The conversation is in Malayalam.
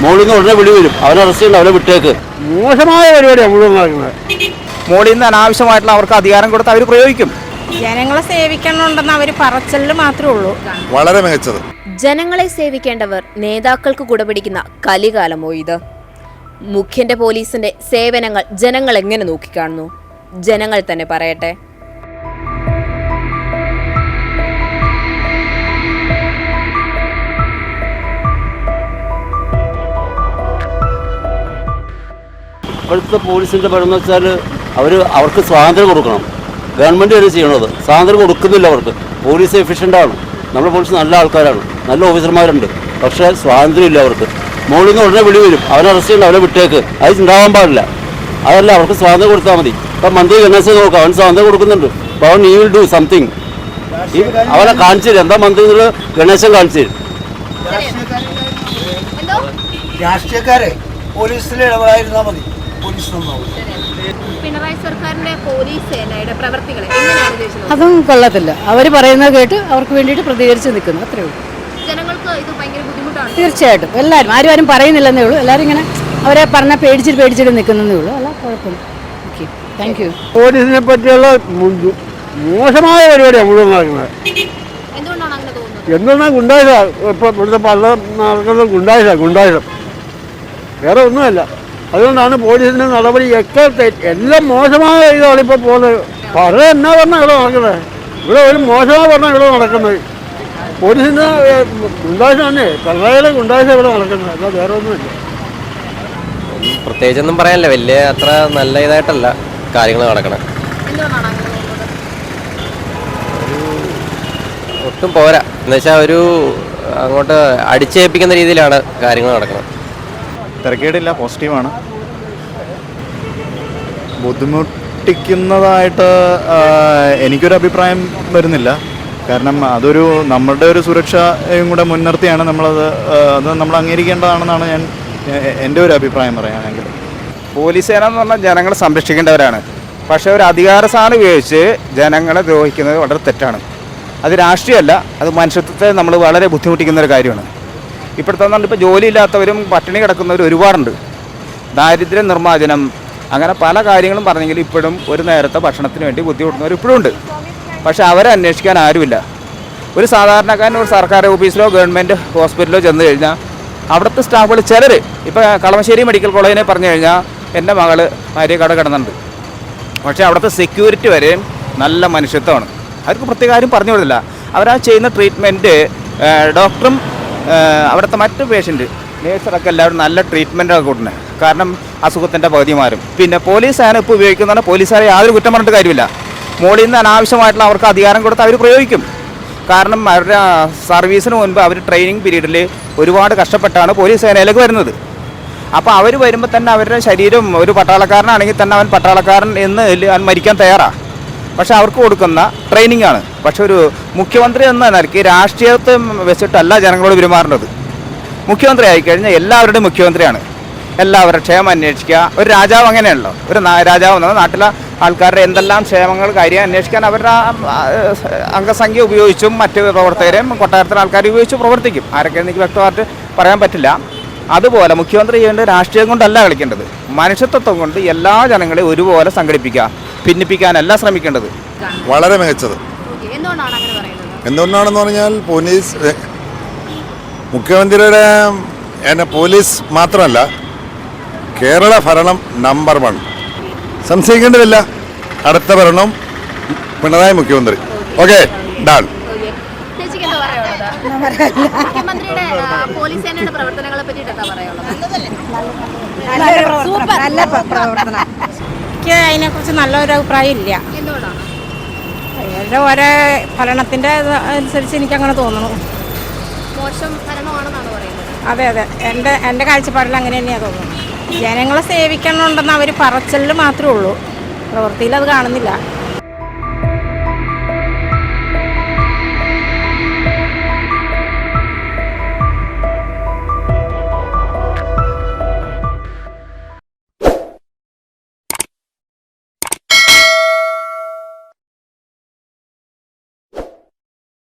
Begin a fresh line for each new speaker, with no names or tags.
മോളിൽ നിന്ന് ഉടനെ വിളി വരും, അവനെ അറസ്റ്റ് ചെയ്യണം, അവനെ വിട്ടേക്ക്. മോശമായ പരിപാടിയാണ് മുഴുവൻ നടക്കുന്നത്.
മോളിൽ നിന്ന് അനാവശ്യമായിട്ടുള്ള അവർക്ക് അധികാരം കൊടുത്ത് അവർ പ്രയോഗിക്കും.
ജനങ്ങളെ സേവിക്കണമെന്ന് അവർ പറച്ചലിൽ മാത്രമേ ഉള്ളൂ.
വളരെ മികച്ചത്.
ജനങ്ങളെ സേവിക്കേണ്ടവർ നേതാക്കൾക്ക് കുടപിടിക്കുന്ന കലികാലമോ ഇത്? മുഖ്യന്റെ പോലീസിന്റെ സേവനങ്ങൾ ജനങ്ങൾ എങ്ങനെ നോക്കിക്കാണുന്നു? ജനങ്ങൾ തന്നെ പറയട്ടെ.
ഇപ്പോഴത്തെ പോലീസിൻ്റെ പരം എന്ന് വെച്ചാൽ അവർക്ക് സ്വാതന്ത്ര്യം കൊടുക്കണം. ഗവൺമെൻറ് വരെ ചെയ്യണത് സ്വാതന്ത്ര്യം കൊടുക്കുന്നില്ല അവർക്ക്. പോലീസ് എഫിഷ്യൻ്റാണ്, നമ്മുടെ പോലീസ് നല്ല ആൾക്കാരാണ്, നല്ല ഓഫീസർമാരുണ്ട്, പക്ഷേ സ്വാതന്ത്ര്യം ഇല്ല അവർക്ക്. മോളിൽ നിന്ന് ഉടനെ വിളി വരും, അവനെ അറസ്റ്റ് ചെയ്യണം, അവനെ വിട്ടേക്ക്. അത് ഉണ്ടാവാൻ പാടില്ല. അതല്ല, അവർക്ക് സ്വാതന്ത്ര്യം കൊടുത്താൽ മതി. ഇപ്പം മന്ത്രി ഗണേശൻ നോക്കാം, അവൻ സ്വാതന്ത്ര്യം കൊടുക്കുന്നുണ്ട്. അപ്പോൾ അവൻ വിൽ ഡു സംതിങ്. അവനെ കാണിച്ചു തരും, എന്താ മന്ത്രി ഗണേശൻ കാണിച്ചു തരും.
രാഷ്ട്രീയക്കാരെ പോലീസിൽ ഇടപെടാതിരുന്നാൽ മതി.
പിണറായി സർക്കാരിന്റെ പോലീസ് സേനയുടെ പ്രവർത്തികളെ എങ്ങനെയാണ് ഉദ്ദേശിക്കുന്നത്?
അതും കൊള്ളത്തില്ല. അവർ പറയുന്നത് കേട്ട് അവർക്ക് വേണ്ടിയിട്ട് പ്രതികരിച്ച് നിൽക്കുന്നു, അത്രേ ഉള്ളൂ.
ജനങ്ങൾക്ക് ഇത് ഭയങ്കര ബുദ്ധിമുട്ടാണ്.
തീർച്ചയായിട്ടും എല്ലാവരും ആരും പറയുന്നില്ലെന്നേ ഉള്ളൂ. എല്ലാവരും ഇങ്ങനെ അവരെ പറഞ്ഞാൽ പേടിച്ചിട്ട് നിൽക്കുന്നതേ ഉള്ളൂ. അല്ല, കുഴപ്പമില്ല. Okay, thank you.
പോലീസിനെ പറ്റിയുള്ള മോശമായ പരിപാടിയാണ് മുഴുവൻ നടക്കുന്നത്.
എന്തുകൊണ്ടാണ് അങ്ങനെ തോന്നുന്നത്?
എന്തെന്നാ ഗുണ്ടായിസ, ഇപ്പം ഇവിടുത്തെ പല നടക്കുന്നത് ഗുണ്ടായിസം, വേറെ ഒന്നുമല്ല. അതുകൊണ്ടാണ് പോലീസിൻ്റെ നടപടിയൊക്കെ എല്ലാം മോശമായ ഇതാണ് ഇപ്പോൾ പോകുന്നത്. പറയാൻ എന്നാ പറഞ്ഞാൽ ഇവിടെ നടക്കുന്നത്? ഇവിടെ ഒരു മോശമായി പറഞ്ഞാൽ ഇവിടെ നടക്കുന്നത് പോലീസിൻ്റെ ഗുണ്ടായിസം തന്നെ. പിണറായിയുടെ ഗുണ്ടായിസം ഇവിടെ നടക്കുന്നത്, അല്ല വേറെ ഒന്നുമില്ല.
പ്രത്യേകിച്ചൊന്നും പറയാനില്ല, വലിയ അത്ര നല്ല ഇതായിട്ടല്ല കാര്യങ്ങൾ നടക്കണം. ഒട്ടും പോരാ എന്നുവെച്ചാൽ ഒരു അങ്ങോട്ട് അടിച്ചേൽപ്പിക്കുന്ന രീതിയിലാണ് കാര്യങ്ങൾ നടക്കുന്നത്.
തിരക്കേടില്ല, പോസിറ്റീവാണ്. ബുദ്ധിമുട്ടിക്കുന്നതായിട്ട് എനിക്കൊരു അഭിപ്രായം വരുന്നില്ല. കാരണം അതൊരു നമ്മളുടെ ഒരു സുരക്ഷയും കൂടെ മുൻനിർത്തിയാണ് അത് നമ്മൾ അംഗീകരിക്കേണ്ടതാണെന്നാണ് എൻ്റെ ഒരു അഭിപ്രായം പറയുകയാണെങ്കിൽ.
പോലീസ് സേന എന്ന് പറഞ്ഞാൽ ജനങ്ങളെ സംരക്ഷിക്കേണ്ടവരാണ്. പക്ഷേ ഒരു അധികാര സ്ഥാനം ഉപയോഗിച്ച് ജനങ്ങളെ ദ്രോഹിക്കുന്നത് വളരെ തെറ്റാണ്. അത് രാഷ്ട്രീയമല്ല, അത് മനുഷ്യത്വത്തെ നമ്മൾ വളരെ ബുദ്ധിമുട്ടിക്കുന്ന ഒരു കാര്യമാണ്. ഇപ്പോഴത്തെ ഇപ്പോൾ ജോലിയില്ലാത്തവരും പട്ടിണി കിടക്കുന്നവരും ഒരുപാടുണ്ട്. ദാരിദ്ര്യ നിർമ്മാർജ്ജനം അങ്ങനെ പല കാര്യങ്ങളും പറഞ്ഞെങ്കിൽ ഇപ്പോഴും ഒരു നേരത്തെ ഭക്ഷണത്തിന് വേണ്ടി ബുദ്ധിമുട്ടുന്നവർ ഇപ്പോഴും ഉണ്ട്. പക്ഷേ അവരെ അന്വേഷിക്കാൻ ആരുമില്ല. ഒരു സാധാരണക്കാരൻ ഒരു സർക്കാർ ഓഫീസിലോ ഗവൺമെൻറ് ഹോസ്പിറ്റലിലോ ചെന്ന് കഴിഞ്ഞാൽ അവിടുത്തെ സ്റ്റാഫുകൾ ചിലർ ഇപ്പോൾ കളമശ്ശേരി മെഡിക്കൽ കോളേജിനെ പറഞ്ഞു കഴിഞ്ഞാൽ എൻ്റെ മകൾ ഭാര്യക്കട കിടന്നുണ്ട്. പക്ഷേ അവിടുത്തെ സെക്യൂരിറ്റി വരെയും നല്ല മനുഷ്യത്വമാണ്. അവർക്ക് പ്രത്യേക കാര്യം പറഞ്ഞു കൊടുത്തില്ല. അവരാ ചെയ്യുന്ന ട്രീറ്റ്മെൻറ്റ് ഡോക്ടറും അവിടുത്തെ മറ്റ് പേഷ്യൻ്റ് നേഴ്സറൊക്കെ എല്ലാവരും നല്ല ട്രീറ്റ്മെൻറ്റൊക്കെ കൊടുക്കുന്നത്. കാരണം അസുഖത്തിൻ്റെ പകുതിമാരും. പിന്നെ പോലീസാണ് ഇപ്പോൾ ഉപയോഗിക്കുന്നതാണ്. പോലീസുകാരെ യാതൊരു കുറ്റം പറഞ്ഞിട്ട് കാര്യമില്ല. മോളിൽ നിന്ന് അനാവശ്യമായിട്ടുള്ള അവർക്ക് അധികാരം കൊടുത്ത് അവർ പ്രയോഗിക്കും. കാരണം അവരുടെ സർവീസിന് മുൻപ് അവർ ട്രെയിനിങ് പീരീഡിൽ ഒരുപാട് കഷ്ടപ്പെട്ടാണ് പോലീസ് സേനയിലേക്ക് വരുന്നത്. അപ്പോൾ അവർ വരുമ്പോൾ തന്നെ അവരുടെ ശരീരം ഒരു പട്ടാളക്കാരനാണെങ്കിൽ തന്നെ അവൻ പട്ടാളക്കാരൻ എന്ന് അവൻ മരിക്കാൻ തയ്യാറാണ്. പക്ഷേ അവർക്ക് കൊടുക്കുന്ന ട്രെയിനിങ് ആണ്. പക്ഷെ ഒരു മുഖ്യമന്ത്രി എന്ന നിലയ്ക്ക് രാഷ്ട്രീയത്തെ വെച്ചിട്ടല്ല ജനങ്ങളോട് പെരുമാറേണ്ടത്. മുഖ്യമന്ത്രി ആയിക്കഴിഞ്ഞാൽ എല്ലാവരുടെയും മുഖ്യമന്ത്രിയാണ്. എല്ലാവരുടെ ക്ഷേമം അന്വേഷിക്കുക. ഒരു രാജാവ് അങ്ങനെയല്ലോ. ഒരു രാജാവ് എന്നത് നാട്ടിലെ ആൾക്കാരുടെ എന്തെല്ലാം ക്ഷേമങ്ങൾ കാര്യം അന്വേഷിക്കാൻ അവരുടെ അംഗസംഖ്യ ഉപയോഗിച്ചും മറ്റ് പ്രവർത്തകരെയും കൊട്ടാരത്തിലെ ആൾക്കാരെ ഉപയോഗിച്ച് പ്രവർത്തിക്കും. ആരൊക്കെ എനിക്ക് വ്യക്തമായിട്ട് പറയാൻ പറ്റില്ല. അതുപോലെ മുഖ്യമന്ത്രി ചെയ്യേണ്ടത് രാഷ്ട്രീയം കൊണ്ടല്ല കളിക്കേണ്ടത്, മനുഷ്യത്വം കൊണ്ട് എല്ലാ ജനങ്ങളെയും ഒരുപോലെ സംഘടിപ്പിക്കുക, ഭിന്നിപ്പിക്കാനല്ല ശ്രമിക്കേണ്ടത്.
വളരെ മികച്ചത്. എന്തുകൊണ്ടാണെന്ന് പറഞ്ഞാൽ മുഖ്യമന്ത്രിയുടെ പോലീസ് മാത്രമല്ല, കേരള ഭരണം നമ്പർ 1. സംശയിക്കേണ്ടതില്ല, അടുത്ത ഭരണം പിണറായി മുഖ്യമന്ത്രി. Okay, done.
എനിക്ക് അതിനെക്കുറിച്ച് നല്ലൊരു അഭിപ്രായം ഇല്ല. അവരുടെ ഓരോ ഭരണത്തിൻ്റെ അനുസരിച്ച് എനിക്കങ്ങനെ തോന്നുന്നു.
മോശം ഭരണമാണെന്നാണ് പറയുന്നത്.
അതെ, എൻ്റെ കാഴ്ചപ്പാടിൽ അങ്ങനെ തന്നെയാണ് തോന്നുന്നത്. ജനങ്ങളെ സേവിക്കണമെന്ന് അവർ പറച്ചലിൽ മാത്രമേ ഉള്ളൂ, പ്രവൃത്തിയിൽ അത് കാണുന്നില്ല.